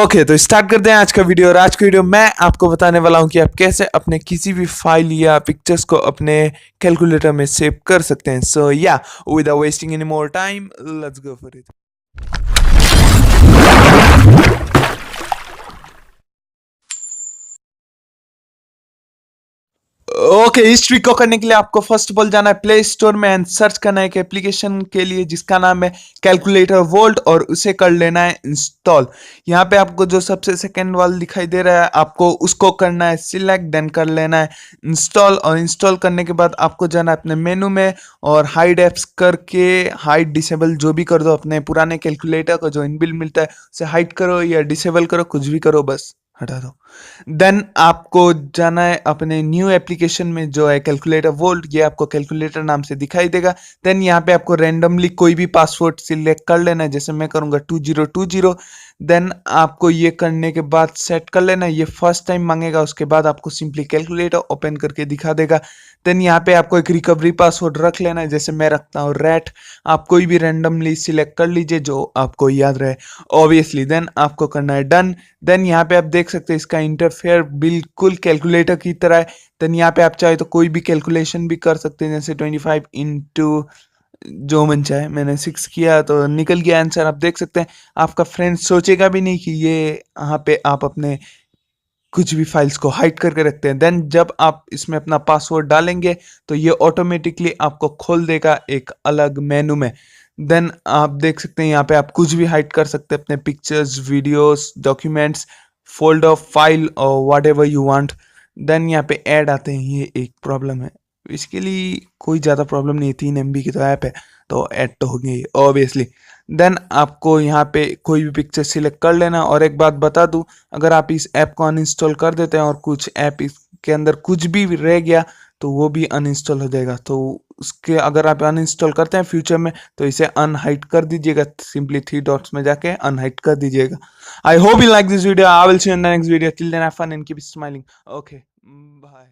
Okay तो start करते हैं आज का वीडियो। और आज का वीडियो मैं आपको बताने वाला हूं कि आप कैसे अपने किसी भी फाइल या पिक्चर्स को अपने कैलकुलेटर में सेव कर सकते हैं। सो या without wasting any more time let's go for it. Okay इस ट्रिक को करने के लिए आपको फर्स्ट ऑफ ऑल जाना है प्ले स्टोर में एंड सर्च करना है एक एप्लीकेशन के लिए जिसका नाम है कैलकुलेटर वोल्ट और उसे कर लेना है इंस्टॉल। यहाँ पे आपको जो सबसे सेकंड वाला दिखाई दे रहा है आपको उसको करना है सिलेक्ट, देन कर लेना है इंस्टॉल। और इंस्टॉल करने के बाद आपको जाना है अपने मेनू में और हाइड एप्स करके हाइड डिसेबल जो भी कर दो। अपने पुराने कैलकुलेटर को जो इनबिल्ट मिलता है उसे हाइड करो या डिसेबल करो, कुछ भी करो, बस हटा दो। देन आपको जाना है अपने न्यू एप्लीकेशन में जो है कैलकुलेटर वोल्ट, ये आपको कैलकुलेटर नाम से दिखाई देगा। देन यहाँ पे आपको रैंडमली कोई भी पासवर्ड सिलेक्ट कर लेना है, जैसे मैं करूँगा 2020। देन आपको ये करने के बाद सेट कर लेना है। ये फर्स्ट टाइम मांगेगा, उसके बाद आपको सिंपली कैलकुलेटर ओपन करके दिखा देगा। देन यहाँ पे आपको एक रिकवरी पासवर्ड रख लेना है, जैसे मैं रखता हूँ रैट। आप कोई भी रैंडमली सिलेक्ट कर लीजिए जो आपको याद रहे ऑब्वियसली। देन आपको करना है डन। देन यहाँ पे आप देख सकते हैं इसका इंटरफेयर बिल्कुल कैलकुलेटर की तरह है। देन यहाँ पे आप चाहे तो कोई भी कैलकुलेशन भी कर सकते हैं, जैसे 25 इंटू जो मन चाहे। मैंने 6 किया तो निकल गया आंसर। आप देख सकते हैं आपका फ्रेंड सोचेगा भी नहीं कि ये यहाँ पे आप अपने कुछ भी फाइल्स को हाइड करके रखते हैं। देन जब आप इसमें अपना पासवर्ड डालेंगे तो ये ऑटोमेटिकली आपको खोल देगा एक अलग मेनू में। देन आप देख सकते हैं यहाँ पे आप कुछ भी हाइड कर सकते हैं, अपने pictures, videos, documents, folder, file और whatever you want. Then यहाँ पे ऐड आते हैं, ये एक प्रॉब्लम है। इसके लिए कोई ज़्यादा प्रॉब्लम नहीं है, 3 MB की तो ऐप है तो ऐड तो होगी ऑब्वियसली। देन आपको यहाँ पे कोई भी पिक्चर सिलेक्ट कर लेना। और एक बात बता दूं, अगर आप इस ऐप को अनइंस्टॉल कर देते हैं और कुछ ऐप इसके अंदर कुछ भी रह गया तो वो भी अनइंस्टॉल हो जाएगा। तो उसके अगर आप अनइंस्टॉल करते हैं फ्यूचर में तो इसे अनहाइड कर दीजिएगा, सिंपली 3 डॉट्स में जाके अनहाइड कर दीजिएगा। I hope you like this video. I will see you in the next video. Till then have fun and keep smiling. Okay bye.